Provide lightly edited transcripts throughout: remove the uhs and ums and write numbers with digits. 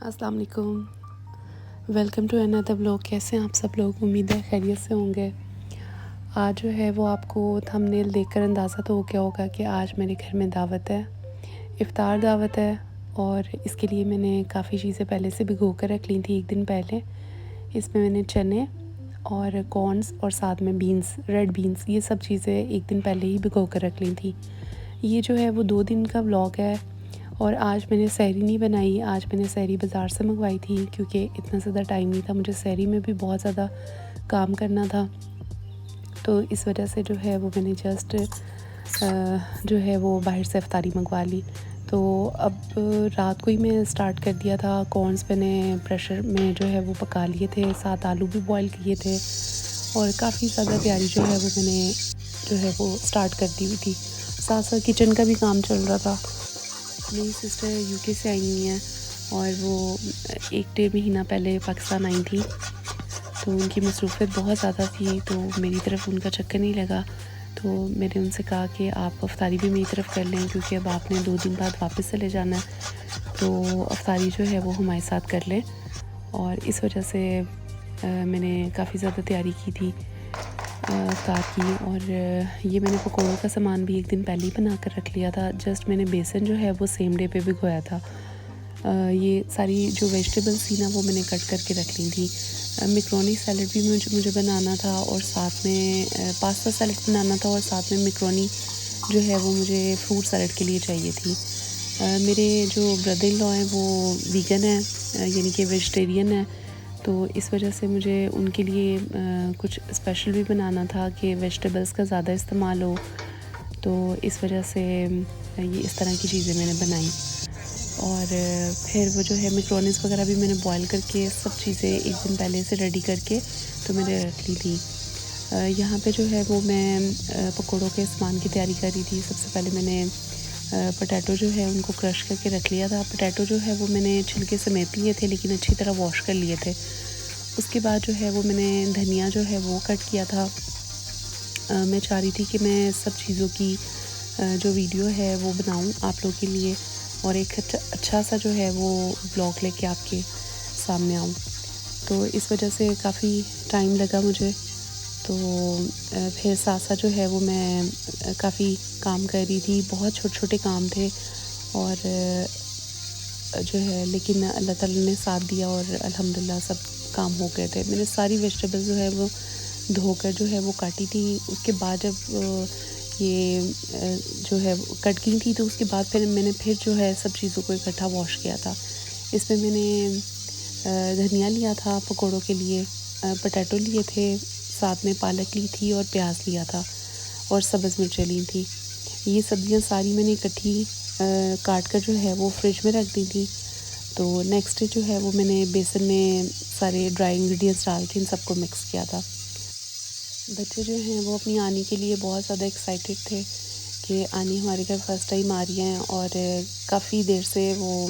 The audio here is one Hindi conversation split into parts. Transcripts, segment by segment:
अस्सलाम वालेकुम। Welcome to another vlog. कैसे हैं आप सब लोग? उम्मीद है खैरियत से होंगे। आज जो है वो आपको थंबनेल देखकर अंदाज़ा तो हो गया होगा कि आज मेरे घर में दावत है, इफ़्तार दावत है। और इसके लिए मैंने काफ़ी चीज़ें पहले से भिगो कर रख ली थी एक दिन पहले। इसमें मैंने चने और कॉर्न्स और साथ में बीन्स, रेड बीन्स, ये सब चीज़ें एक दिन पहले ही भिगो कर रख ली थी। ये जो है वो 2 दिन का व्लॉग है। और आज मैंने सहरी नहीं बनाई, आज मैंने सहरी बाज़ार से मंगवाई थी क्योंकि इतना ज़्यादा टाइम नहीं था मुझे। सहरी में भी बहुत ज़्यादा काम करना था, तो इस वजह से जो है वो मैंने जस्ट जो है वो बाहर से इफ्तारी मंगवा ली। तो अब रात को ही मैं स्टार्ट कर दिया था। कॉर्न्स मैंने प्रेशर में जो है वो पका लिए थे, 7 आलू भी बॉईल किए थे और काफ़ी ज़्यादा तैयारी जो है वो मैंने जो है वो स्टार्ट कर दी हुई थी। साथ साथ किचन का भी काम चल रहा था। मेरी सिस्टर यूके से आई हुई हैं और वो 1 डेढ़ महीना पहले पाकिस्तान आई थी, तो उनकी मसरूफ़ियत बहुत ज़्यादा थी, तो मेरी तरफ उनका चक्कर नहीं लगा। तो मैंने उनसे कहा कि आप अफ्तारी भी मेरी तरफ कर लें क्योंकि अब आपने 2 दिन बाद वापस चले जाना है, तो अफ्तारी जो है वो हमारे साथ कर लें। और इस वजह से मैंने काफ़ी ज़्यादा तैयारी की थी इफ्तार की। और ये मैंने पकौड़ों का सामान भी एक दिन पहले ही बना कर रख लिया था। जस्ट मैंने बेसन जो है वो सेम डे पे भिगोया था। ये सारी जो वेजिटेबल्स थी ना वो मैंने कट करके रख ली थी। मैक्रोनी सैलड भी मुझे बनाना था और साथ में पास्ता सैलड बनाना था और साथ में मैक्रोनी जो है वो मुझे फ्रूट सैलड के लिए चाहिए थी। मेरे जो ब्रदर इन लॉ हैं वो वीगन है, यानी कि वेजिटेरियन है, तो इस वजह से मुझे उनके लिए कुछ स्पेशल भी बनाना था कि वेजिटेबल्स का ज़्यादा इस्तेमाल हो। तो इस वजह से ये इस तरह की चीज़ें मैंने बनाई। और फिर वो जो है मैक्रोनीज़ वगैरह भी मैंने बॉईल करके सब चीज़ें एक दिन पहले से रेडी करके तो मैंने रख ली थी। यहाँ पे जो है वो मैं पकौड़ों के सामान की तैयारी कर रही थी। सबसे पहले मैंने पोटैटो जो है उनको क्रश करके रख लिया था। पोटैटो जो है वो मैंने छिलके समेट लिए थे लेकिन अच्छी तरह वॉश कर लिए थे। उसके बाद जो है वो मैंने धनिया जो है वो कट किया था। मैं चाह रही थी कि मैं सब चीज़ों की जो वीडियो है वो बनाऊं आप लोगों के लिए और एक अच्छा सा जो है वो ब्लॉग लेके आपके सामने आऊं। तो इस वजह से काफ़ी टाइम लगा मुझे। तो फिर साथ साथ जो है वो मैं काफ़ी काम कर रही थी। बहुत छोटे छोटे काम थे और जो है लेकिन अल्लाह ताला ने साथ दिया और अल्हम्दुलिल्लाह सब काम हो गए थे। मैंने सारी वेजिटेबल्स जो है वो धोकर जो है वो काटी थी। उसके बाद जब ये जो है कट की थी तो उसके बाद फिर मैंने जो है सब चीज़ों को इकट्ठा वॉश किया था। इसमें मैंने धनिया लिया था पकौड़ों के लिए, पोटैटो लिए थे, साथ में पालक ली थी और प्याज लिया था और सब्ज़ मिर्चें ली थी। ये सब्ज़ियाँ सारी मैंने इकट्ठी काट कर जो है वो फ्रिज में रख दी थी। तो नेक्स्ट डे जो है वो मैंने बेसन में सारे ड्राई इंग्रेडिएंट्स डाल के इन सबको मिक्स किया था। बच्चे जो हैं वो अपनी आनी के लिए बहुत ज़्यादा एक्साइटेड थे कि आनी हमारे घर फर्स्ट टाइम आ रही हैं और काफ़ी देर से वो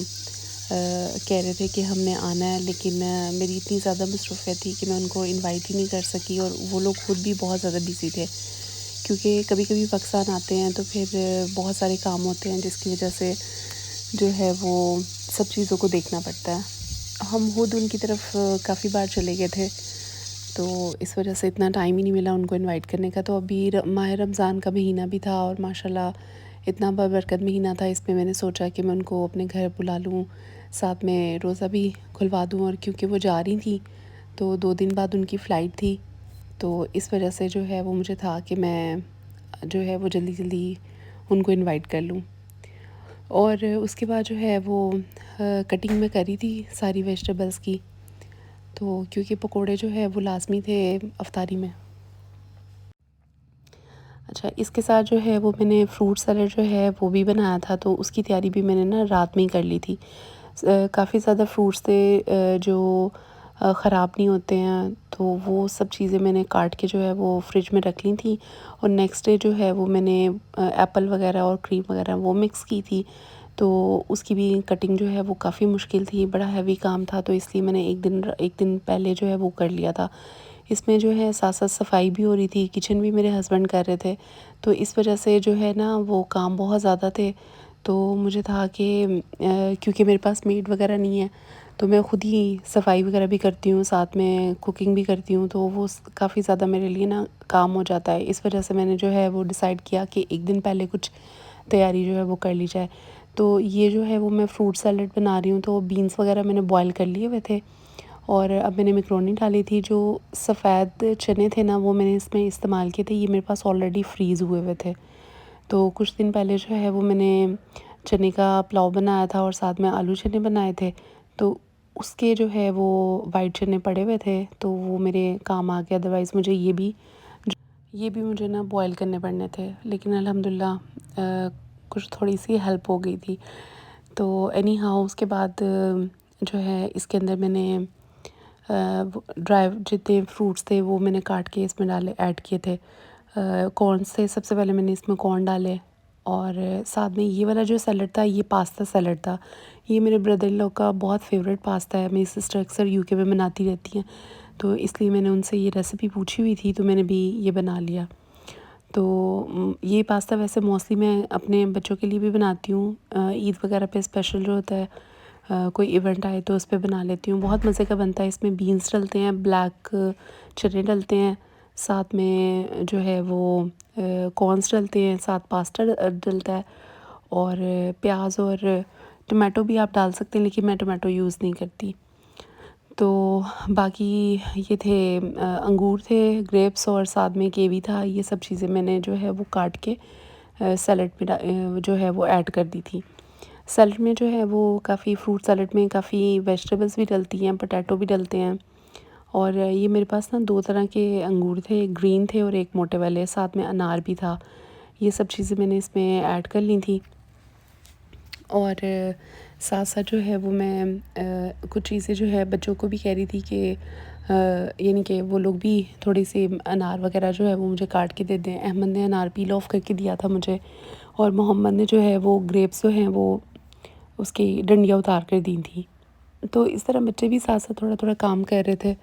कह रहे थे कि हमने आना है, लेकिन मेरी इतनी ज़्यादा मसरूफ़ियत थी कि मैं उनको इनवाइट ही नहीं कर सकी और वो लोग खुद भी बहुत ज़्यादा बिज़ी थे क्योंकि कभी कभी पाकिस्तान आते हैं तो फिर बहुत सारे काम होते हैं जिसकी वजह से जो है वो सब चीज़ों को देखना पड़ता है। हम खुद उनकी तरफ काफ़ी बार चले गए थे, तो इस वजह से इतना टाइम ही नहीं मिला उनको इनवाइट करने का। तो अभी माह रमज़ान का महीना भी था और माशाल्लाह इतना बरकत महीना था, इसमें मैंने सोचा कि मैं उनको अपने घर बुला लूँ, साथ में रोज़ा भी खुलवा दूँ। और क्योंकि वो जा रही थी तो 2 दिन बाद उनकी फ़्लाइट थी, तो इस वजह से जो है वो मुझे था कि मैं जो है वो जल्दी जल्दी उनको इनवाइट कर लूँ। और उसके बाद जो है वो कटिंग में करी थी सारी वेजिटेबल्स की, तो क्योंकि पकोड़े जो है वो लाज़मी थे अफ्तारी में। अच्छा, इसके साथ जो है वो मैंने फ्रूट सैलड जो है वो भी बनाया था, तो उसकी तैयारी भी मैंने ना रात में ही कर ली थी। काफ़ी ज़्यादा फ्रूट्स थे जो ख़राब नहीं होते हैं, तो वो सब चीज़ें मैंने काट के जो है वो फ्रिज में रख ली थी। और नेक्स्ट डे जो है वो मैंने एप्पल वगैरह और क्रीम वगैरह वो मिक्स की थी, तो उसकी भी कटिंग जो है वो काफ़ी मुश्किल थी, बड़ा हैवी काम था, तो इसलिए मैंने एक दिन पहले जो है वो कर लिया था। इसमें जो है साथ साथ सफाई भी हो रही थी, किचन भी मेरे हस्बैंड कर रहे थे, तो इस वजह से जो है ना वो काम बहुत ज़्यादा थे। तो मुझे था कि क्योंकि मेरे पास मेड वगैरह नहीं है, तो मैं ख़ुद ही सफाई वगैरह भी करती हूँ, साथ में कुकिंग भी करती हूँ, तो वो काफ़ी ज़्यादा मेरे लिए ना काम हो जाता है। इस वजह से मैंने जो है वो डिसाइड किया कि एक दिन पहले कुछ तैयारी जो है वो कर ली जाए। तो ये जो है वो मैं फ्रूट सैलेड बना रही हूँ, तो बीन्स वगैरह मैंने बॉयल कर लिए हुए थे और अब मैंने मैकरोनी डाली थी। जो सफ़ेद चने थे ना वो मैंने इसमें इस्तेमाल किए थे, ये मेरे पास ऑलरेडी फ्रीज़ हुए हुए थे। तो कुछ दिन पहले जो है वो मैंने चने का पुलाव बनाया था और साथ में आलू चने बनाए थे, तो उसके जो है वो वाइट चने पड़े हुए थे, तो वो मेरे काम आ गए। अदरवाइज़ मुझे ये भी मुझे ना बॉयल करने पड़ने थे, लेकिन अल्हम्दुलिल्लाह कुछ थोड़ी सी हेल्प हो गई थी। तो एनी हाउ उसके बाद जो है इसके अंदर मैंने ड्राई जितने फ्रूट्स थे वो मैंने काट के इसमें डाले, ऐड किए थे। कॉर्न से सबसे पहले मैंने इसमें कॉर्न डाले और साथ में ये वाला जो सैलड था ये पास्ता सैलड था। ये मेरे ब्रदर इन लॉ का बहुत फेवरेट पास्ता है। मेरी सिस्टर अक्सर यूके में बनाती रहती हैं, तो इसलिए मैंने उनसे ये रेसिपी पूछी हुई थी, तो मैंने भी ये बना लिया। तो ये पास्ता वैसे मोस्टली मैं अपने बच्चों के लिए भी बनाती हूँ। ईद वगैरह पे स्पेशल जो होता है, कोई इवेंट आए तो उस पे बना लेती हूँ। बहुत मज़े का बनता है। इसमें बीन्स डलते हैं, ब्लैक चने डलते हैं, साथ में जो है वो कॉर्न्स डलते हैं, साथ पास्ता डलता है और प्याज और टमाटो भी आप डाल सकते हैं, लेकिन मैं टमाटो यूज़ नहीं करती। तो बाकी ये थे अंगूर थे, ग्रेप्स और साथ में कीवी था। ये सब चीज़ें मैंने जो है वो काट के सैलेड में जो है वो ऐड कर दी थी। सैलेड में जो है वो काफ़ी फ्रूट सैलेड में काफ़ी वेजिटेबल्स भी डलती हैं, पोटैटो भी डलते हैं। और ये मेरे पास ना 2 तरह के अंगूर थे, एक ग्रीन थे और एक मोटे वाले, साथ में अनार भी था। ये सब चीज़ें मैंने इसमें ऐड कर ली थी और साथ साथ जो है वो मैं कुछ चीज़ें जो है बच्चों को भी कह रही थी कि यानी कि वो लोग भी थोड़ी सी अनार वगैरह जो है वो मुझे काट के दे दें। अहमद ने अनार पील ऑफ करके दिया था मुझे और मोहम्मद ने जो है वो ग्रेप्स जो हैं वो उसकी डंडियाँ उतार कर दी थी। तो इस तरह बच्चे भी साथ साथ थोड़ा थोड़ा काम कर रहे थे,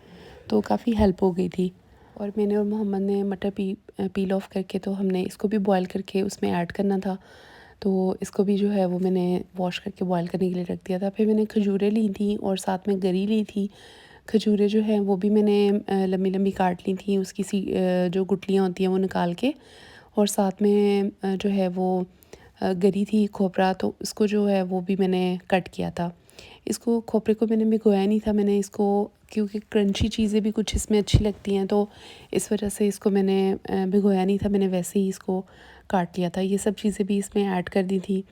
तो काफ़ी हेल्प हो गई थी। और मैंने और मोहम्मद ने मटर पील ऑफ करके, तो हमने इसको भी बॉयल करके उसमें ऐड करना था, तो इसको भी जो है वो मैंने वॉश करके बॉयल करने के लिए रख दिया था। फिर मैंने खजूरें ली थी और साथ में गरी ली थी। खजूरें जो हैं वो भी मैंने लंबी लंबी काट ली थी, उसकी जो गुठलियाँ होती हैं वो निकाल के, और साथ में जो है वो गरी थी खोपरा, तो इसको जो है वो भी मैंने कट किया था। इसको खोपरे को मैंने भिगोया नहीं था, मैंने इसको क्योंकि क्रंची चीज़ें भी कुछ इसमें अच्छी लगती हैं, तो इस वजह से इसको मैंने भिगोया नहीं था, मैंने वैसे ही इसको काट लिया था। ये सब चीज़ें भी इसमें ऐड कर दी थी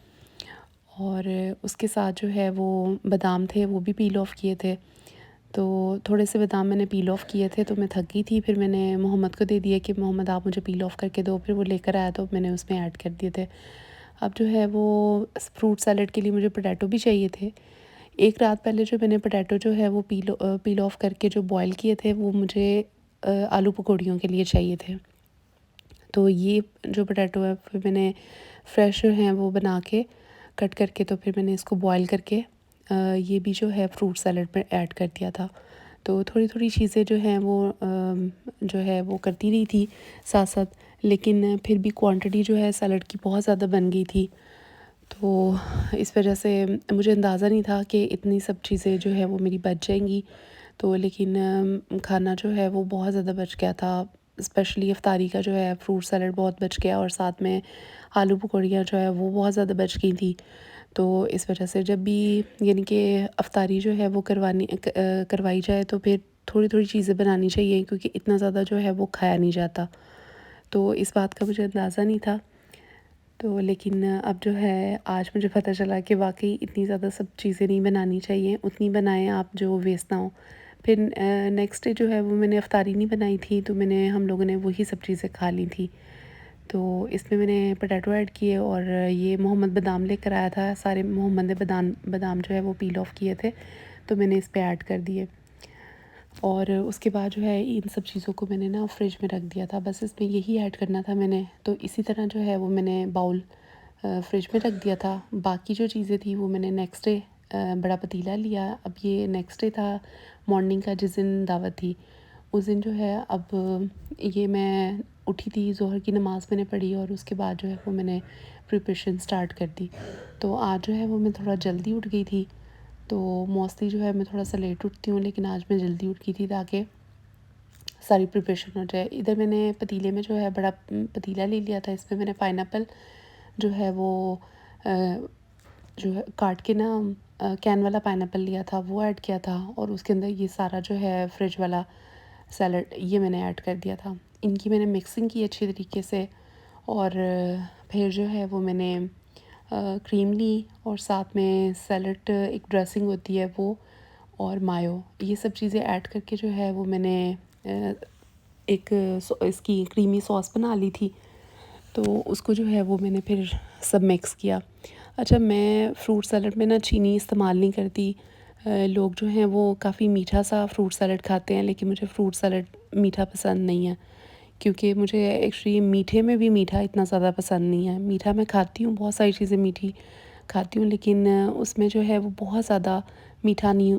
और उसके साथ जो है वो बादाम थे वो भी पील ऑफ किए थे। तो थोड़े से बादाम मैंने पील ऑफ किए थे, तो मैं थक गई थी, फिर मैंने मोहम्मद को दे दिया कि मोहम्मद आप मुझे पील ऑफ करके दो। फिर वो लेकर आया तो मैंने उसमें ऐड कर दिए थे। अब जो है वो फ्रूट सैलेड के लिए मुझे पोटैटो भी चाहिए थे। एक रात पहले जो मैंने पोटैटो जो है वो पील ऑफ करके जो बॉयल किए थे, वो मुझे आलू पकौड़ियों के लिए चाहिए थे। तो ये जो पोटैटो है फिर मैंने फ्रेश जो हैं वो बना के कट करके, तो फिर मैंने इसको बॉयल करके ये भी जो है फ्रूट सैलेड में ऐड कर दिया था। तो थोड़ी थोड़ी चीज़ें जो हैं वो जो है वो करती रही थी साथ साथ, लेकिन फिर भी क्वांटिटी जो है सैलेड की बहुत ज़्यादा बन गई थी। तो इस वजह से मुझे अंदाज़ा नहीं था कि इतनी सब चीज़ें जो है वो मेरी बच जाएंगी। तो लेकिन खाना जो है वो बहुत ज़्यादा बच गया था। स्पेशली इफ्तारी का जो है फ्रूट सैलेड बहुत बच गया और साथ में आलू पकौड़ियाँ जो है वो बहुत ज़्यादा बच गई थी। तो इस वजह से जब भी यानी कि इफ्तारी जो है वो करवाई जाए, तो फिर थोड़ी थोड़ी चीज़ें बनानी चाहिए, क्योंकि इतना ज़्यादा जो है वो खाया नहीं जाता। तो इस बात का मुझे अंदाज़ा नहीं था। तो लेकिन अब जो है आज मुझे पता चला कि वाक़ई इतनी ज़्यादा सब चीज़ें नहीं बनानी चाहिए, उतनी बनाएँ आप जो वेस्ट ना हो। फिर नेक्स्ट डे जो है वो मैंने इफ्तारी नहीं बनाई थी, तो हम लोगों ने वही सब चीज़ें खा ली थी। तो इसमें मैंने पोटैटो ऐड किए और ये मोहम्मद बादाम लेकर आया था, सारे मोहम्मद ने बादाम बादाम जो है वो पील ऑफ किए थे, तो मैंने इस पे ऐड कर दिए। और उसके बाद जो है इन सब चीज़ों को मैंने ना फ्रिज में रख दिया था, बस इसमें यही ऐड करना था मैंने। तो इसी तरह जो है वो मैंने बाउल फ्रिज में रख दिया था। बाकी जो चीज़ें थी वो मैंने नेक्स्ट डे बड़ा पतीला लिया। अब ये नेक्स्ट डे था मॉर्निंग का, जिस दिन दावत थी उस दिन जो है, अब ये मैं उठी थी, ज़ोहर की नमाज़ मैंने पढ़ी और उसके बाद जो है वो मैंने प्रिपरेशन स्टार्ट कर दी। तो आज जो है वो मैं थोड़ा जल्दी उठ गई थी, तो मोस्टली जो है मैं थोड़ा सा लेट उठती हूँ, लेकिन आज मैं जल्दी उठ गई थी ताकि सारी प्रिपरेशन हो जाए। इधर मैंने पतीले में जो है बड़ा पतीला ले लिया था, इसमें मैंने पाइनएप्पल जो है वो जो है काट के ना कैन वाला पाइनएप्पल लिया था, वो ऐड किया था, और उसके अंदर ये सारा जो है फ्रिज वाला सैलड ये मैंने ऐड कर दिया था। इनकी मैंने मिक्सिंग की अच्छी तरीके से, और फिर जो है वो मैंने क्रीम ली, और साथ में सैलड एक ड्रेसिंग होती है वो, और मायो, ये सब चीज़ें ऐड करके जो है वो मैंने एक इसकी क्रीमी सॉस बना ली थी। तो उसको जो है वो मैंने फिर सब मिक्स किया। अच्छा, मैं फ्रूट सैलड में ना चीनी इस्तेमाल नहीं करती। लोग जो हैं वो काफ़ी मीठा सा फ्रूट सैलड खाते हैं, लेकिन मुझे फ्रूट सैलड मीठा पसंद नहीं है, क्योंकि मुझे एक्चुअली मीठे में भी मीठा इतना ज़्यादा पसंद नहीं है। मीठा मैं खाती हूँ, बहुत सारी चीज़ें मीठी खाती हूँ, लेकिन उसमें जो है वो बहुत ज़्यादा मीठा नहीं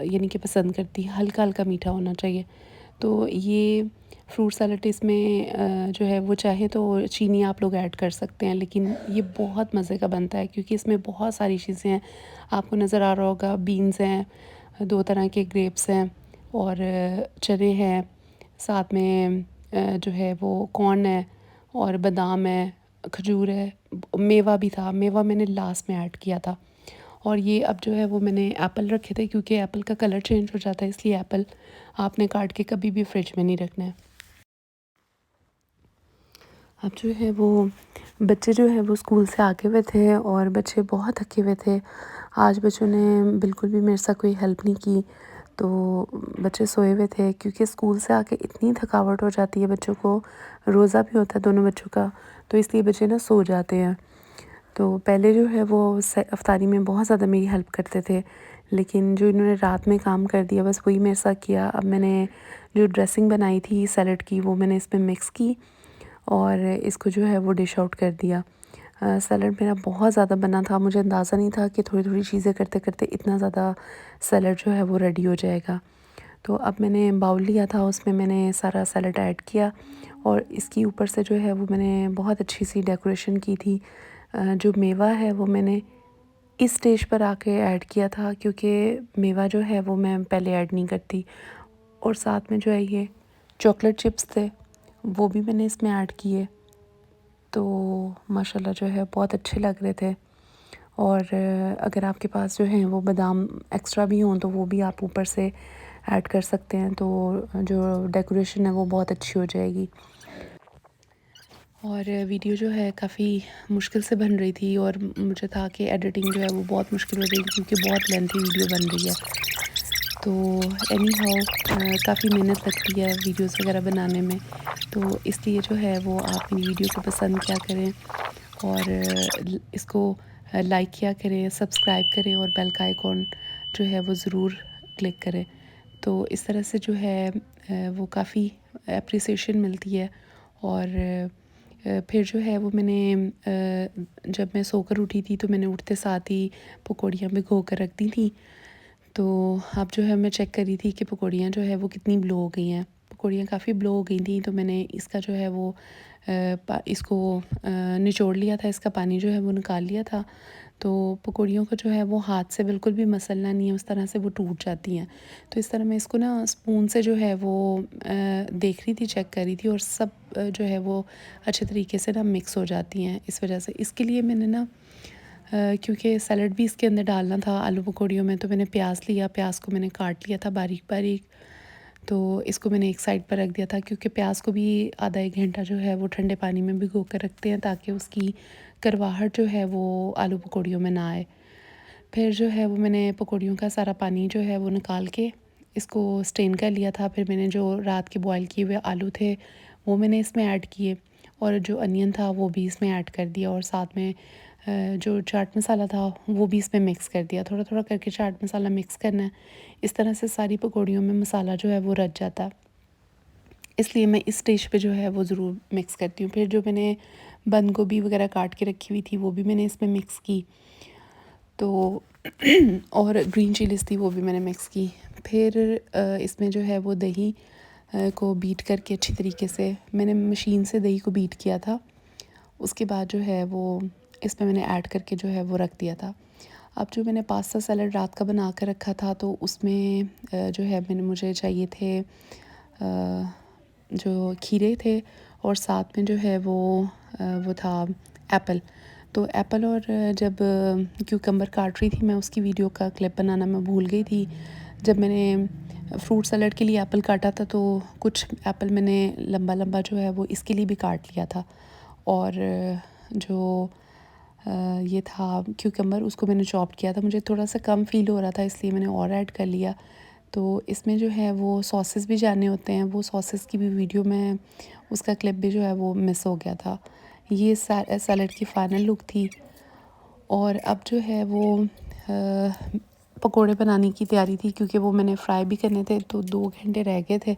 यानी कि पसंद करती, हल्का हल्का मीठा होना चाहिए। तो ये फ्रूट सैलड इसमें जो है वो चाहे तो चीनी आप लोग ऐड कर सकते हैं, लेकिन ये बहुत मज़े का बनता है क्योंकि इसमें बहुत सारी चीज़ें हैं। आपको नज़र आ रहा होगा, बीन्स हैं, 2 तरह के ग्रेप्स हैं, और चने हैं, साथ में जो है वो कॉर्न है, और बादाम है, खजूर है, मेवा भी था। मेवा मैंने लास्ट में ऐड किया था। और ये अब जो है वो मैंने एप्पल रखे थे, क्योंकि एप्पल का कलर चेंज हो जाता है, इसलिए एप्पल आपने काट के कभी भी फ्रिज में नहीं रखना है। अब जो है वो बच्चे जो है वो स्कूल से आके हुए थे, और बच्चे बहुत थके हुए थे। आज बच्चों ने बिल्कुल भी मेरे साथ कोई हेल्प नहीं की, तो बच्चे सोए हुए थे, क्योंकि स्कूल से आके इतनी थकावट हो जाती है बच्चों को। रोज़ा भी होता है दोनों बच्चों का, तो इसलिए बच्चे ना सो जाते हैं। तो पहले जो है वो अफ्तारी में बहुत ज़्यादा मेरी हेल्प करते थे, लेकिन जो इन्होंने रात में काम कर दिया बस वही मेरे साथ किया। अब मैंने जो ड्रेसिंग बनाई थी सैलड की, वो मैंने इसमें मिक्स की, और इसको जो है वो डिश आउट कर दिया। सैलड मेरा बहुत ज़्यादा बना था, मुझे अंदाज़ा नहीं था कि थोड़ी-थोड़ी चीज़ें करते-करते इतना ज़्यादा सैलड जो है वो रेडी हो जाएगा। तो अब मैंने बाउल लिया था, उसमें मैंने सारा सैलड ऐड किया, और इसके ऊपर से जो है वो मैंने बहुत अच्छी सी डेकोरेशन की थी। जो मेवा है वो मैंने इस स्टेज पर आके ऐड किया था, क्योंकि मेवा जो है वो मैं पहले ऐड नहीं करती। और साथ में जो है ये चॉकलेट चिप्स थे, वो भी मैंने इसमें ऐड किए, तो माशाल्लाह जो है बहुत अच्छे लग रहे थे। और अगर आपके पास जो है वो बादाम एक्स्ट्रा भी हों तो वो भी आप ऊपर से ऐड कर सकते हैं, तो जो डेकोरेशन है वो बहुत अच्छी हो जाएगी। और वीडियो जो है काफ़ी मुश्किल से बन रही थी, और मुझे था कि एडिटिंग जो है वो बहुत मुश्किल हो जाएगी, क्योंकि बहुत लेंथी वीडियो बन रही है। तो एनी हाउ काफ़ी मेहनत लगती है वीडियोस वगैरह बनाने में, तो इसलिए जो है वो आप मेरी वीडियो को पसंद किया करें, और इसको लाइक किया करें, सब्सक्राइब करें, और बेल का आइकॉन जो है वो ज़रूर क्लिक करें। तो इस तरह से जो है वो काफ़ी एप्रिसिएशन मिलती है। और फिर जो है वो मैंने जब मैं सोकर उठी थी तो मैंने उठते साथ ही पकौड़ियाँ भिगो कर रख दी थी। तो अब जो है मैं चेक कर रही थी कि पकौड़ियाँ जो है वो कितनी ब्लो हो गई हैं। पकौड़ियाँ काफ़ी ब्लो हो गई थी, तो मैंने इसका जो है वो इसको निचोड़ लिया था, इसका पानी जो है वो निकाल लिया था। तो पकौड़ियों को जो है वो हाथ से बिल्कुल भी मसलना नहीं है, उस तरह से वो टूट जाती हैं। तो इस तरह मैं इसको ना स्पून से जो है वो देख रही थी, चेक कर रही थी, और सब जो है वो अच्छे तरीके से ना मिक्स हो जाती हैं। इस वजह से इसके लिए मैंने ना क्योंकि सैलड भी इसके अंदर डालना था आलू पकौड़ियों में, तो मैंने प्याज लिया, प्याज को मैंने काट लिया था बारीक बारीक। तो इसको मैंने एक साइड पर रख दिया था, क्योंकि प्याज को भी आधा 1 घंटा जो है वो ठंडे पानी में भिगो कर रखते हैं, ताकि उसकी करवाहट जो है वो आलू पकौड़ियों में ना आए। फिर जो है वो मैंने पकौड़ियों का सारा पानी जो है वो निकाल के इसको स्टेन कर लिया था। फिर मैंने जो रात के बॉयल किए हुए आलू थे वो मैंने इसमें ऐड किए, और जो अनियन था वो भी इसमें ऐड कर दिया, और साथ में जो चाट मसाला था वो भी इसमें मिक्स कर दिया। थोड़ा थोड़ा करके चाट मसाला मिक्स करना है, इस तरह से सारी पकौड़ियों में मसाला जो है वो रच जाता है, इसलिए मैं इस स्टेज पे जो है वो ज़रूर मिक्स करती हूँ। फिर जो मैंने बंद गोभी वगैरह काट के रखी हुई थी वो भी मैंने इसमें मिक्स की, तो और ग्रीन चिलीज़ थी वो भी मैंने मिक्स की। फिर इसमें जो है वो दही को बीट करके अच्छी तरीके से मैंने मशीन से दही को बीट किया था। उसके बाद जो है वो इसमें मैंने ऐड करके जो है वो रख दिया था। अब जो मैंने पास्ता सैलड रात का बना कर रखा था, तो उसमें जो है मुझे चाहिए थे जो खीरे थे, और साथ में जो है वो था एप्पल। तो एप्पल और जब क्यूकम्बर काट रही थी मैं, उसकी वीडियो का क्लिप बनाना मैं भूल गई थी। जब मैंने फ्रूट सैलड के लिए एप्पल काटा था, तो कुछ एप्पल मैंने लंबा लंबा जो है वो इसके लिए भी काट लिया था, और जो ये था क्यूकम्बर, उसको मैंने चॉप किया था। मुझे थोड़ा सा कम फ़ील हो रहा था, इसलिए मैंने और ऐड कर लिया। तो इसमें जो है वो सॉसेस भी जाने होते हैं, वो सॉसेस की भी वीडियो में, उसका क्लिप भी जो है वो मिस हो गया था। ये सैलड की फ़ाइनल लुक थी। और अब जो है वो पकोड़े बनाने की तैयारी थी, क्योंकि वो मैंने फ्राई भी करने थे, तो 2 घंटे रह गए थे।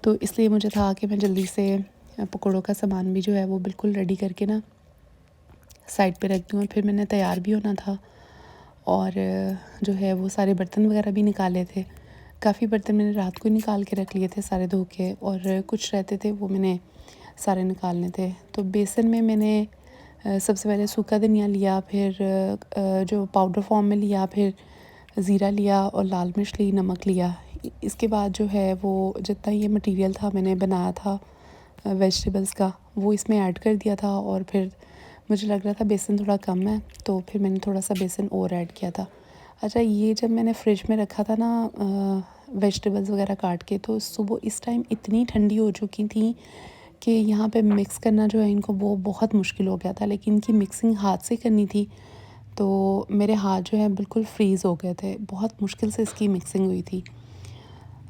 तो इसलिए मुझे था कि मैं जल्दी से पकोड़ों का सामान भी जो है वो बिल्कुल रेडी करके ना साइड पे रख दूँ, और फिर मैंने तैयार भी होना था। और जो है वो सारे बर्तन वगैरह भी निकाले थे। काफ़ी बर्तन मैंने रात को ही निकाल के रख लिए थे सारे धो के, और कुछ रहते थे वो मैंने सारे निकालने थे। तो बेसन में मैंने सबसे पहले सूखा धनिया लिया, फिर जो पाउडर फॉर्म में लिया, फिर ज़ीरा लिया और लाल मिर्च ली, नमक लिया। इसके बाद जो है वो जितना ये मटेरियल था मैंने बनाया था वेजिटेबल्स का, वो इसमें ऐड कर दिया था। और फिर मुझे लग रहा था बेसन थोड़ा कम है, तो फिर मैंने थोड़ा सा बेसन और ऐड किया था। अच्छा, ये जब मैंने फ्रिज में रखा था ना वेजिटेबल्स वगैरह काट के, तो सुबह इस टाइम इतनी ठंडी हो चुकी थी कि यहाँ पे मिक्स करना जो है इनको वो बहुत मुश्किल हो गया था। लेकिन इनकी मिक्सिंग हाथ से करनी थी, तो मेरे हाथ जो है बिल्कुल फ्रीज़ हो गए थे, बहुत मुश्किल से इसकी मिक्सिंग हुई थी।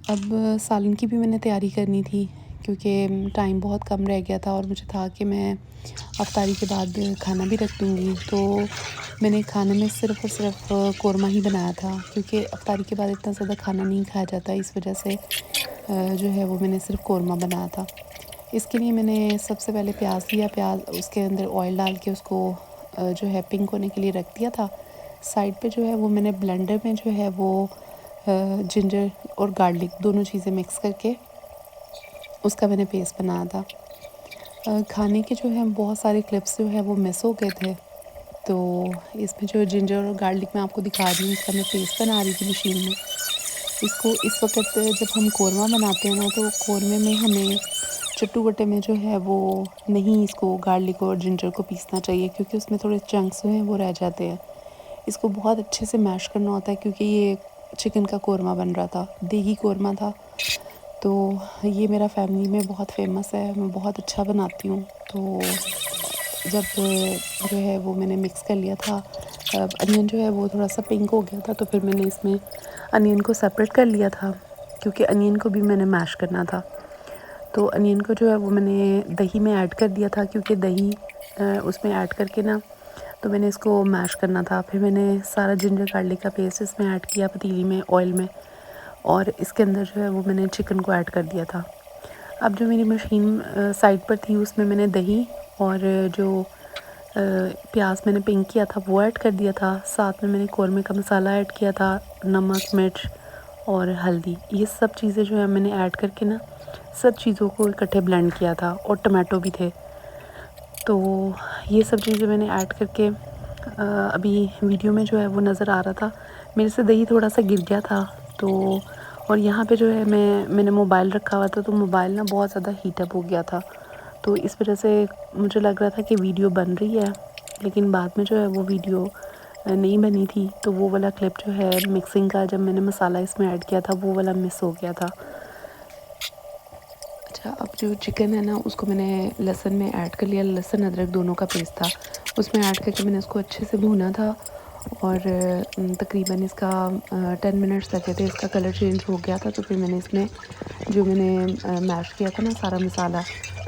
अब सालन की भी मैंने तैयारी करनी थी, क्योंकि टाइम बहुत कम रह गया था, और मुझे था कि मैं अफ्तारी के बाद खाना भी रख दूँगी। तो मैंने खाने में सिर्फ़ और सिर्फ कोरमा ही बनाया था, क्योंकि अफ्तारी के बाद इतना ज़्यादा खाना नहीं खाया जाता, इस वजह से जो है वो मैंने सिर्फ़ कोरमा बनाया था। इसके लिए मैंने सबसे पहले प्याज लिया, प्याज उसके अंदर ऑयल डाल के उसको जो है पिंक होने के लिए रख दिया था। साइड पे जो है वो मैंने ब्लेंडर में जो है वो जिंजर और गार्लिक दोनों चीज़ें मिक्स करके उसका मैंने पेस्ट बनाया था। खाने के जो है बहुत सारे क्लिप्स जो है वो मिस हो गए थे। तो इसमें जो जिंजर और गार्लिक मैं आपको दिखा रही हूँ, इसका मैं पेस्ट बना रही थी मशीन में। इसको इस वक्त जब हम कोरमा बनाते हैं ना, तो कोरमे में हमें चट्टू बट्टे में जो है वो नहीं इसको गार्लिक और जिंजर को पीसना चाहिए, क्योंकि उसमें थोड़े चंक्स जो हैं वो रह जाते हैं। इसको बहुत अच्छे से मैश करना होता है, क्योंकि ये चिकन का कोरमा बन रहा था, देगी कोरमा था। तो ये मेरा फैमिली में बहुत फेमस है, मैं बहुत अच्छा बनाती हूँ। तो जब जो है वो मैंने मिक्स कर लिया था, अनियन जो है वो थोड़ा सा पिंक हो गया था, तो फिर मैंने इसमें अनियन को सेपरेट कर लिया था, क्योंकि अनियन को भी मैंने मैश करना था। तो अनियन को जो है वो मैंने दही में ऐड कर दिया था, क्योंकि दही उसमें ऐड करके ना, तो मैंने इसको मैश करना था। फिर मैंने सारा जिंजर गार्लिक का पेस्ट इसमें ऐड किया पतीली में, ऑयल में, और इसके अंदर जो है वो मैंने चिकन को ऐड कर दिया था। अब जो मेरी मशीन साइड पर थी, उसमें मैंने दही और जो प्याज मैंने पिंक किया था वो ऐड कर दिया था। साथ में मैंने कौरमे का मसाला ऐड किया था, नमक, मिर्च और हल्दी। ये सब चीज़ें जो है मैंने ऐड करके ना, सब चीज़ों को इकट्ठे ब्लेंड किया था, और टमाटो भी थे। तो ये सब चीज़ें मैंने ऐड करके अभी वीडियो में जो है वो नज़र आ रहा था, मेरे से दही थोड़ा सा गिर गया था। तो और यहाँ पे जो है मैंने मोबाइल रखा हुआ था, तो मोबाइल ना बहुत ज़्यादा हीटअप हो गया था। तो इस वजह से मुझे लग रहा था कि वीडियो बन रही है, लेकिन बाद में जो है वो वीडियो नहीं बनी थी। तो वो वाला क्लिप जो है मिक्सिंग का, जब मैंने मसाला इसमें ऐड किया था, वो वाला मिस हो गया था। अच्छा, अब जो चिकन है ना, उसको मैंने लहसुन में ऐड कर लिया, लहसुन अदरक दोनों का पेस्ट था, उसमें ऐड करके मैंने उसको अच्छे से भूना था। और तकरीबन इसका 10 मिनट्स लगे थे, इसका कलर चेंज हो गया था। तो फिर मैंने इसमें जो मैंने मैश किया था ना सारा मसाला,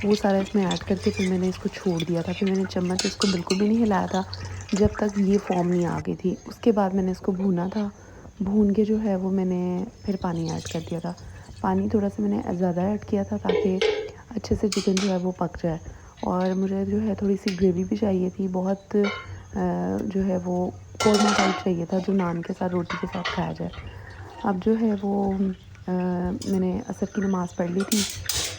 वो सारा इसमें ऐड करके फिर मैंने इसको छोड़ दिया था। फिर मैंने चम्मच इसको बिल्कुल भी नहीं हिलाया था जब तक ये फॉर्म नहीं आ गई थी। उसके बाद मैंने इसको भूना था, भून के जो है वो मैंने फिर पानी ऐड कर दिया था। पानी थोड़ा सा मैंने ज़्यादा ऐड किया था, ताकि अच्छे से चिकन जो है वो पक जाए। और मुझे जो है थोड़ी सी ग्रेवी भी चाहिए थी, बहुत जो है वो कोरमा टाइप चाहिए था, जो नान के साथ, रोटी के साथ खाया जाए। अब जो है वो मैंने असर की नमाज़ पढ़ ली थी,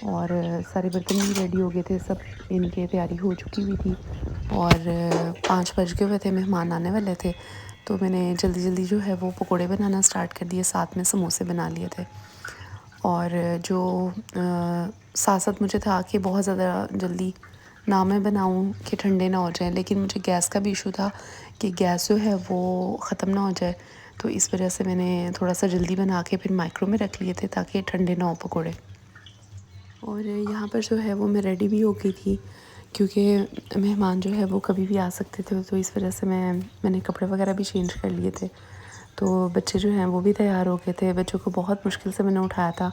और सारे बर्तन भी रेडी हो गए थे, सब इनकी तैयारी हो चुकी हुई थी, और 5 बज गए हुए थे, मेहमान आने वाले थे। तो मैंने जल्दी जल्दी जो है वो पकोड़े बनाना स्टार्ट कर दिए, साथ में समोसे बना लिए थे। और जो साथ साथ मुझे था कि बहुत ज़्यादा जल्दी ना मैं बनाऊँ कि ठंडे ना हो जाएं, लेकिन मुझे गैस का भी इशू था कि गैस जो है वो ख़त्म ना हो जाए। तो इस वजह से मैंने थोड़ा सा जल्दी बना के फिर माइक्रो में रख लिए थे ताकि ठंडे ना हो पकोड़े। और यहाँ पर जो है वो मैं रेडी भी हो गई थी, क्योंकि मेहमान जो है वो कभी भी आ सकते थे, तो इस वजह से मैंने कपड़े वगैरह भी चेंज कर लिए थे। तो बच्चे जो हैं वो भी तैयार हो गए थे। बच्चों को बहुत मुश्किल से मैंने उठाया था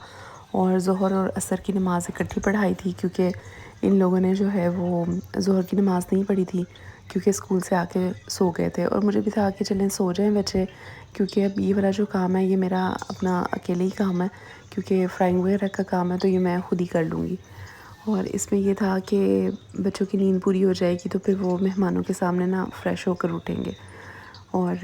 और ज़ोहर और असर की नमाज़ इकट्ठी पढ़ाई थी, क्योंकि इन लोगों ने जो है वो ज़ोहर की नमाज़ नहीं पढ़ी थी, क्योंकि स्कूल से आके सो गए थे। और मुझे भी था कि चलें सो जाएं बच्चे, क्योंकि अब ये वाला जो काम है ये मेरा अपना अकेले ही काम है, क्योंकि फ्राइंग वगैरह का काम है तो ये मैं खुद ही कर लूँगी। और इसमें ये था कि बच्चों की नींद पूरी हो जाएगी तो फिर वो मेहमानों के सामने ना फ्रेश होकर उठेंगे। और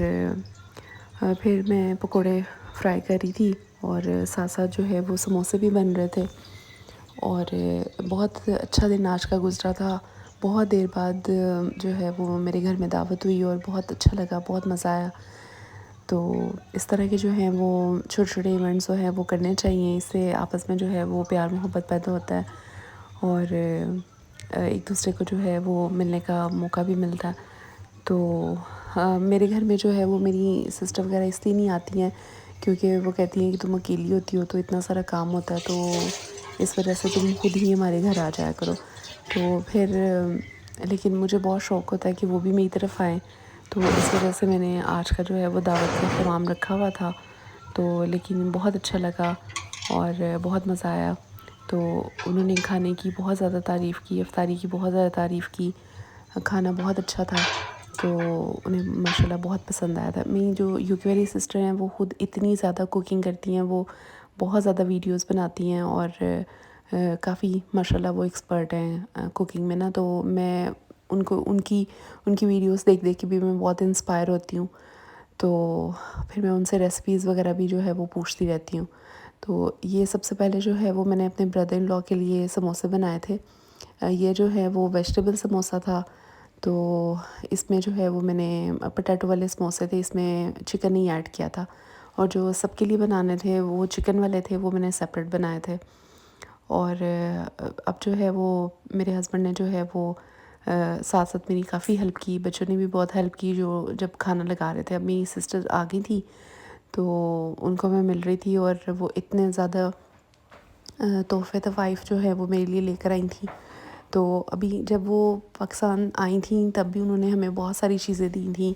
फिर मैं पकोड़े फ्राई कर रही थी और साथ साथ जो है वो समोसे भी बन रहे थे। और बहुत अच्छा दिन आज का गुज़रा था। बहुत देर बाद जो है वो मेरे घर में दावत हुई और बहुत अच्छा लगा, बहुत मज़ा आया। तो इस तरह के जो हैं वो छोटे-छोटे इवेंट्स जो हैं वो करने चाहिए, इससे आपस में जो है वो प्यार मोहब्बत पैदा होता है और एक दूसरे को जो है वो मिलने का मौका भी मिलता है। तो मेरे घर में जो है वो मेरी सिस्टर वगैरह इसलिए नहीं आती हैं, क्योंकि वो कहती हैं कि तुम अकेली होती हो तो इतना सारा काम होता है, तो इस वजह से तुम खुद ही हमारे घर आ जाया करो। तो फिर लेकिन मुझे बहुत शौक़ होता है कि वो भी मेरी तरफ आएँ, तो इस वजह से मैंने आज का जो है वो दावत का एहतमाम रखा हुआ था। तो लेकिन बहुत अच्छा लगा और बहुत मज़ा आया। तो उन्होंने खाने की बहुत ज़्यादा तारीफ़ की, इफ्तारी की बहुत ज़्यादा तारीफ़ की। खाना बहुत अच्छा था, तो उन्हें माशाल्लाह बहुत पसंद आया था। मेरी जो यूके वाली सिस्टर हैं वो ख़ुद इतनी ज़्यादा कुकिंग करती हैं, वो बहुत ज़्यादा वीडियोस बनाती हैं और काफ़ी माशाल्लाह वो एक्सपर्ट हैं कुकिंग में ना। तो मैं उनको उनकी उनकी वीडियोस देख देख के भी मैं बहुत इंस्पायर होती हूँ। तो फिर मैं उनसे रेसिपीज़ वगैरह भी जो है वो पूछती रहती हूँ। तो ये सबसे पहले जो है वो मैंने अपने ब्रदर इन लॉ के लिए समोसे बनाए थे। ये जो है वो वेजिटेबल समोसा था। तो इसमें जो है वो मैंने पोटैटो वाले समोसे थे, इसमें चिकन नहीं ऐड किया था। और जो सबके लिए बनाने थे वो चिकन वाले थे, वो मैंने सेपरेट बनाए थे। और अब जो है वो मेरे हस्बैंड ने जो है वो साथ साथ मेरी काफ़ी हेल्प की, बच्चों ने भी बहुत हेल्प की जो जब खाना लगा रहे थे। अब मेरी सिस्टर आ गई थी तो उनको मैं मिल रही थी और वो इतने ज़्यादा तोहफ़े तवाइफ़ जो है वो मेरे लिए लेकर आई थी। तो अभी जब वो पाकिस्तान आई थी तब भी उन्होंने हमें बहुत सारी चीज़ें दी थी,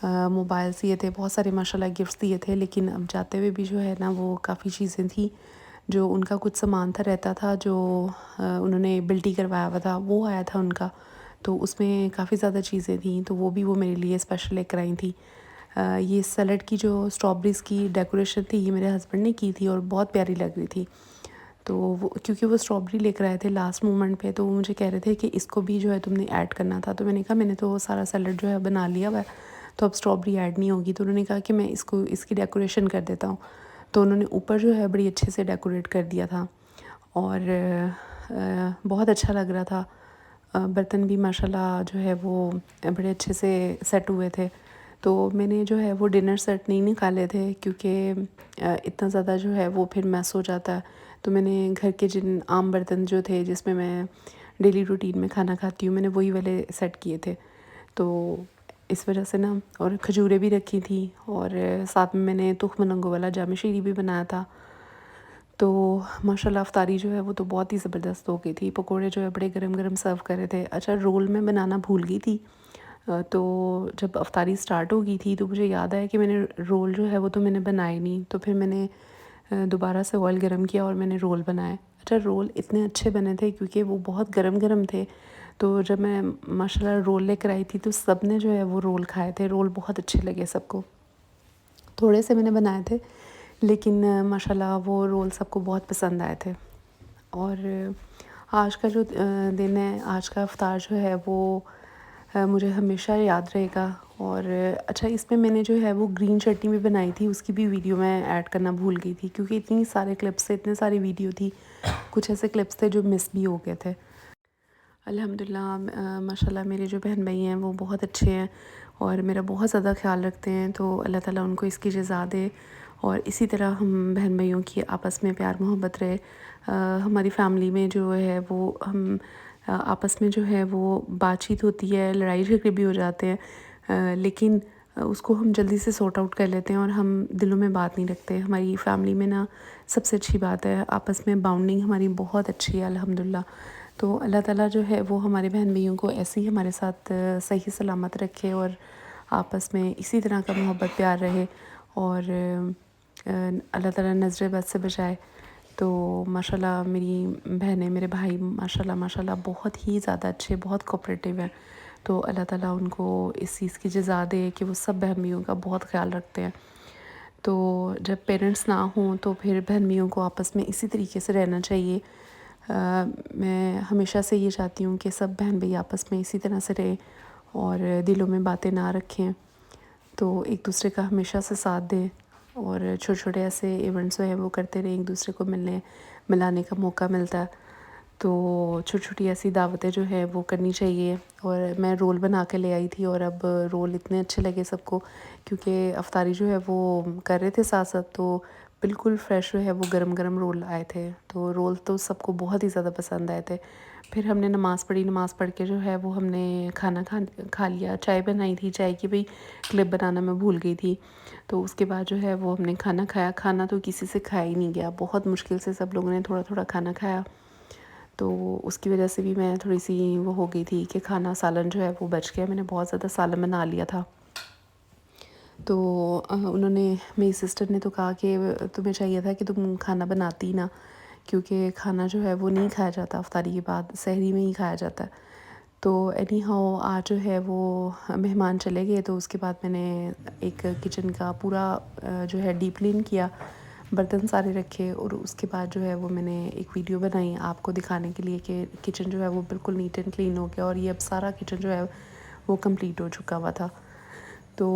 मोबाइल्स दिए थे, बहुत सारे माशाल्लाह गिफ्ट्स दिए थे। लेकिन अब जाते हुए भी जो है ना वो काफ़ी चीज़ें थी, जो उनका कुछ सामान था रहता था जो उन्होंने बिल्टी करवाया हुआ था, वो आया था उनका। तो उसमें काफ़ी ज़्यादा चीज़ें थी, तो वो भी वो मेरे लिए स्पेशल लेकर आई थी। ये सैलड की जो स्ट्रॉबेरीज़ की डेकोरेशन थी ये मेरे हस्बैंड ने की थी और बहुत प्यारी लग रही थी। तो वो क्योंकि वो स्ट्रॉबेरी लेकर आए थे लास्ट मोमेंट पे, तो वो मुझे कह रहे थे कि इसको भी जो है तुमने ऐड करना था। तो मैंने कहा मैंने तो सारा सैलड जो है बना लिया हुआ है, तो अब स्ट्रॉबेरी ऐड नहीं होगी। तो उन्होंने कहा कि मैं इसको इसकी डेकोरेशन कर देता हूँ। तो उन्होंने ऊपर जो है बड़ी अच्छे से डेकोरेट कर दिया था और बहुत अच्छा लग रहा था। बर्तन भी माशाल्लाह जो है वो बड़े अच्छे से सेट हुए थे। तो मैंने जो है वो डिनर सेट नहीं निकाले थे, क्योंकि इतना ज़्यादा जो है वो फिर मैस हो जाता है। तो मैंने घर के जिन आम बर्तन जो थे जिसमें मैं डेली रूटीन में खाना खाती हूँ, मैंने वही वाले सेट किए थे। तो इस वजह से ना, और खजूरें भी रखी थी और साथ में मैंने तुख मनंगो वाला जाम शीरी भी बनाया था। तो माशाल्लाह अफ्तारी जो है वो तो बहुत ही ज़बरदस्त हो गई थी। पकोड़े जो है बड़े गरम गरम सर्व कर रहे थे। अच्छा, रोल मैं बनाना भूल गई थी। तो जब अफ्तारी स्टार्ट हो गई थी तो मुझे याद आया कि मैंने रोल जो है वो तो मैंने बनाए नहीं। तो फिर मैंने दोबारा से ऑयल गरम किया और मैंने रोल बनाए। अच्छा, रोल इतने अच्छे बने थे क्योंकि वो बहुत गरम गरम थे। तो जब मैं माशाल्लाह रोल लेकर आई थी तो सब ने जो है वो रोल खाए थे। रोल बहुत अच्छे लगे सबको। थोड़े से मैंने बनाए थे, लेकिन माशाल्लाह वो रोल सबको बहुत पसंद आए थे। और आज का जो दिन है, आज का इफ्तार जो है वो मुझे हमेशा याद रहेगा। और अच्छा, इसमें मैंने जो है वो ग्रीन चटनी भी बनाई थी, उसकी भी वीडियो मैं ऐड करना भूल गई थी, क्योंकि इतनी सारे क्लिप्स थे, इतने सारी वीडियो थी, कुछ ऐसे क्लिप्स थे जो मिस भी हो गए थे। अल्हम्दुलिल्लाह माशाल्लाह मेरे जो बहन भाई हैं वो बहुत अच्छे हैं और मेरा बहुत ज़्यादा ख्याल रखते हैं, तो अल्लाह ताला उनको इसकी जज़ा दे और इसी तरह हम बहन भाइयों की आपस में प्यार मोहब्बत रहे। हमारी फ़ैमिली में जो है वो हम आपस में जो है वो बातचीत होती है, लड़ाई झगड़े भी हो जाते हैं, लेकिन उसको हम जल्दी से सॉर्ट आउट कर लेते हैं और हम दिलों में बात नहीं रखते। हमारी फ़ैमिली में ना सबसे अच्छी बात है आपस में बाउंडिंग हमारी बहुत अच्छी है अल्हम्दुलिल्लाह। तो अल्लाह ताला जो है वो हमारे बहन भाइयों को ऐसे ही हमारे साथ सही सलामत रखे और आपस में इसी तरह का मोहब्बत प्यार रहे और अल्लाह ताला नज़र बद से बचाए। तो माशाल्लाह मेरी बहनें मेरे भाई माशाल्लाह माशाल्लाह बहुत ही ज़्यादा अच्छे, बहुत कोऑपरेटिव हैं। तो अल्लाह ताला उनको इस चीज़ की जज़ा दे कि वो सब बहन भाइयों का बहुत ख्याल रखते हैं। तो जब पेरेंट्स ना हों तो फिर बहन भाइयों को आपस में इसी तरीके से रहना चाहिए। मैं हमेशा से ये चाहती हूँ कि सब बहन भाई आपस में इसी तरह से रहें और दिलों में बातें ना रखें, तो एक दूसरे का हमेशा से साथ दें और छोटे छोटे ऐसे इवेंट्स जो है वो करते रहें, एक दूसरे को मिलाने का मौका मिलता है। तो छोटी छोटी ऐसी दावतें जो है वो करनी चाहिए और मैं रोल बना के ले आई थी और अब रोल इतने अच्छे लगे सबको, क्योंकि अफ्तारी जो है वो कर रहे थे साथ साथ, तो बिल्कुल फ्रेश जो है वो गरम गरम रोल आए थे, तो रोल तो सबको बहुत ही ज़्यादा पसंद आए थे। फिर हमने नमाज़ पढ़ी, नमाज़ पढ़ के जो है वो हमने खाना खा लिया। चाय बनाई थी, चाय की भी क्लिप बनाना मैं भूल गई थी। तो उसके बाद जो है वो हमने खाना खाया। खाना तो किसी से खाया ही नहीं गया, बहुत मुश्किल से सब लोगों ने थोड़ा थोड़ा खाना खाया। तो उसकी वजह से भी मैं थोड़ी सी वो हो गई थी कि खाना सालन जो है वो बच गया। मैंने बहुत ज़्यादा सालन बना लिया था। तो उन्होंने, मेरी सिस्टर ने तो कहा कि तुम्हें चाहिए था कि तुम खाना बनाती ना, क्योंकि खाना जो है वो नहीं खाया जाता अफ्तारी के बाद, सहरी में ही खाया जाता है। तो एनी हाउ आज जो है वो मेहमान चले गए, तो उसके बाद मैंने एक किचन का पूरा जो है डीप क्लीन किया, बर्तन सारे रखे और उसके बाद जो है वो मैंने एक वीडियो बनाई आपको दिखाने के लिए कि किचन जो है वो बिल्कुल नीट एंड क्लीन हो गया और ये अब सारा किचन जो है वो कंप्लीट हो चुका हुआ था। तो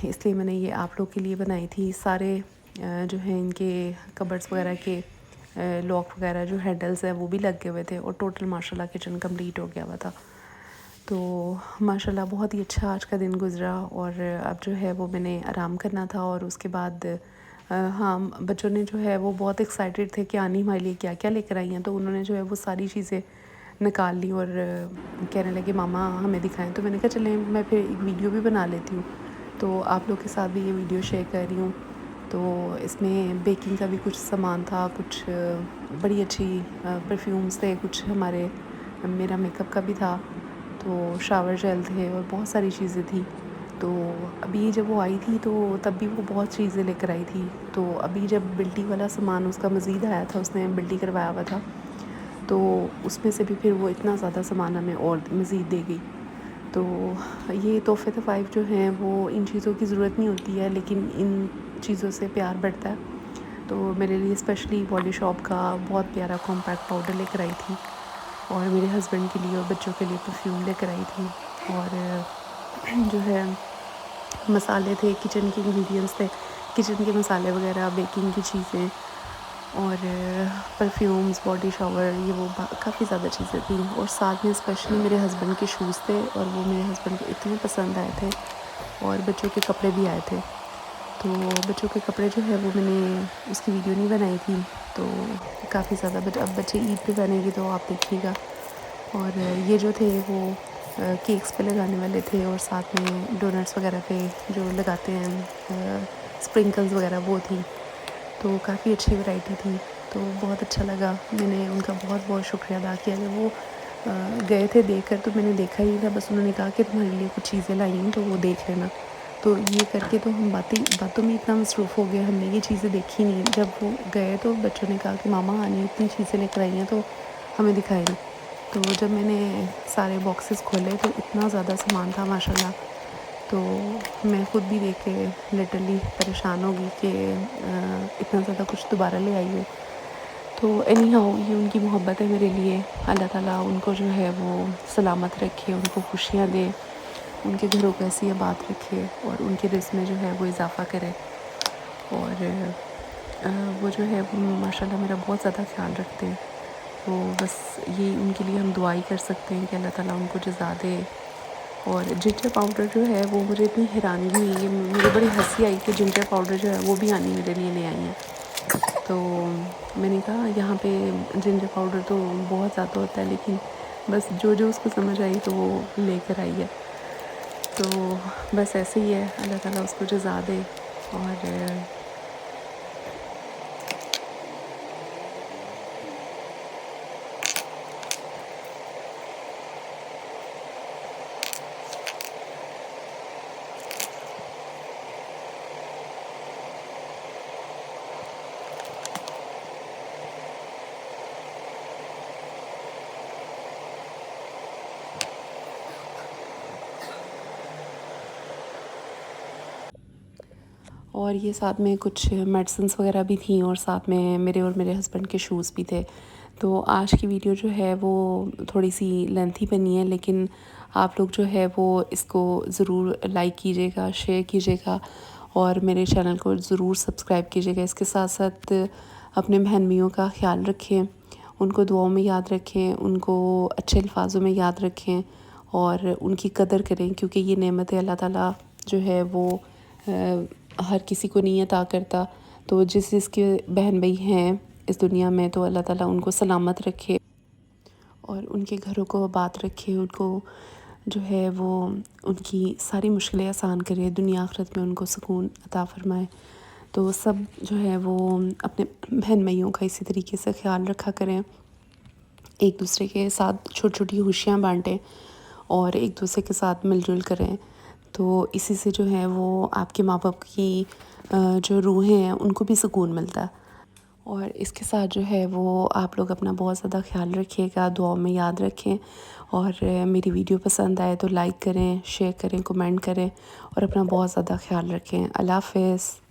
इसलिए मैंने ये आप लोग के लिए बनाई थी। सारे जो है इनके कबर्ड्स वगैरह के लॉक वगैरह जो हैंडल्स हैं वो भी लग गए हुए थे और टोटल माशाल्लाह किचन कंप्लीट हो गया हुआ था। तो माशाल्लाह बहुत ही अच्छा आज का दिन गुज़रा और अब जो है वो मैंने आराम करना था और उसके बाद हाँ, बच्चों ने जो है वो बहुत एक्साइटेड थे कि आनी हमारे लिए क्या क्या लेकर आई हैं, तो उन्होंने जो है वो सारी चीज़ें निकाल ली और कहने लगे मामा हमें दिखाएं। तो मैंने कहा चलें मैं फिर एक वीडियो भी बना लेती हूँ, तो आप लोग के साथ भी ये वीडियो शेयर कर रही हूँ। तो इसमें बेकिंग का भी कुछ सामान था, कुछ बड़ी अच्छी परफ्यूम्स थे, कुछ हमारे मेरा मेकअप का भी था, तो शावर जेल थे और बहुत सारी चीज़ें थी। तो अभी जब वो आई थी तो तब भी वो बहुत चीज़ें लेकर आई थी। तो अभी जब बिल्टी वाला सामान उसका मज़ीद आया था, उसने बिल्टी करवाया हुआ था, तो उसमें से भी फिर वो इतना ज़्यादा सामान हमें और मज़ीद दे गई। तो ये तोहफ़े तोफ़ाइफ जो हैं वो इन चीज़ों की ज़रूरत नहीं होती है, लेकिन इन चीज़ों से प्यार बढ़ता है। तो मेरे लिए स्पेशली बॉडी शॉप का बहुत प्यारा कॉम्पैक्ट पाउडर लेकर आई थी और मेरे हस्बैंड के लिए और बच्चों के लिए परफ्यूम लेकर आई थी और जो है मसाले थे, किचन के इंग्रेडिएंट्स थे, किचन के मसाले वगैरह, बेकिंग की चीज़ें और परफ्यूम्स, बॉडी शावर, ये वो काफ़ी ज़्यादा चीज़ें थी और साथ में स्पेशली मेरे हस्बैंड के शूज़ थे और वो मेरे हस्बैंड को इतने पसंद आए थे और बच्चों के कपड़े भी आए थे। तो बच्चों के कपड़े जो है वो मैंने उसकी वीडियो नहीं बनाई थी, तो काफ़ी ज़्यादा अब बच्चे ईद पे पहनेंगे तो आप देखिएगा। और ये जो थे वो केक्स पे लगाने वाले थे और साथ में डोनट्स वगैरह पे जो लगाते हैं स्प्रिंकल्स वगैरह वो थी, तो काफ़ी अच्छी वैरायटी थी। तो बहुत अच्छा लगा, मैंने उनका बहुत बहुत शुक्रिया अदा किया। जब वो गए थे देखकर तो मैंने देखा ही था, बस उन्होंने कहा कि तुम्हारे लिए कुछ चीज़ें लाई हैं तो वो देख लेना। तो ये करके तो हम बातों में इतना मसरूफ़ हो गए, हमने ये चीज़ें देखी नहीं। जब वो गए तो बच्चों ने कहा कि मामा आनी इतनी चीज़ें लेकर आई हैं तो हमें दिखाई नहीं। तो जब मैंने सारे बॉक्सेस खोले तो इतना ज़्यादा सामान था माशाल्लाह, तो मैं ख़ुद भी देख के लिटरली परेशान हो गई कि इतना ज़्यादा कुछ दोबारा ले आई हो। तो एनी हाउ ये उनकी मोहब्बत है मेरे लिए। अल्लाह ताला उनको जो है वो सलामत रखे, उनको खुशियाँ दे, उनके घरों को ऐसी आबाद रखे और उनके रिज़्क़ में जो है वो इज़ाफ़ा करे और वो जो है वो माशाल्लाह मेरा बहुत ज़्यादा ख्याल रखते हैं। तो बस ये उनके लिए हम दुआ ही कर सकते हैं कि अल्लाह ताला उनको जज़ा दे। और जिंजर पाउडर जो है वो मुझे इतनी हैरानगी हुई है, मुझे बड़ी हंसी आई कि जिंजर पाउडर जो है वो भी आनी मेरे लिए ले आई हैं। तो मैंने कहा यहाँ पे जिंजर पाउडर तो बहुत ज़्यादा होता है, लेकिन बस जो जो उसको समझ आई तो वो लेकर आई है। तो बस ऐसे ही है, अल्लाह ताला उसको जज़ा दे। और और ये साथ में कुछ मेडिसिन्स वगैरह भी थी, और साथ में मेरे और मेरे हस्बैंड के शूज़ भी थे। तो आज की वीडियो जो है वो थोड़ी सी लेंथी बनी है, लेकिन आप लोग जो है वो इसको ज़रूर लाइक कीजिएगा, शेयर कीजिएगा और मेरे चैनल को ज़रूर सब्सक्राइब कीजिएगा। इसके साथ साथ अपने बहन भाइयों का ख्याल रखें, उनको दुआओं में याद रखें, उनको अच्छे अल्फाजों में याद रखें और उनकी कदर करें, क्योंकि ये नेमत अल्लाह ताला जो है वो हर किसी को नहीं अता करता। तो जिसके बहन भाई हैं इस दुनिया में, तो अल्लाह ताला उनको सलामत रखे और उनके घरों को आबाद रखे, उनको जो है वो उनकी सारी मुश्किलें आसान करे, दुनिया आखिरत में उनको सुकून अता फ़रमाए। तो सब जो है वो अपने बहन भाइयों का इसी तरीके से ख्याल रखा करें, एक दूसरे के साथ छोटी छोटी खुशियाँ बांटें और एक दूसरे के साथ मिलजुल करें। तो इसी से जो है वो आपके माँ बाप की जो रूहें हैं उनको भी सुकून मिलता है। और इसके साथ जो है वो आप लोग अपना बहुत ज़्यादा ख्याल रखिएगा, दुआओं में याद रखें। और मेरी वीडियो पसंद आए तो लाइक करें, शेयर करें, कमेंट करें और अपना बहुत ज़्यादा ख्याल रखें। अल्लाह हाफ़िज़।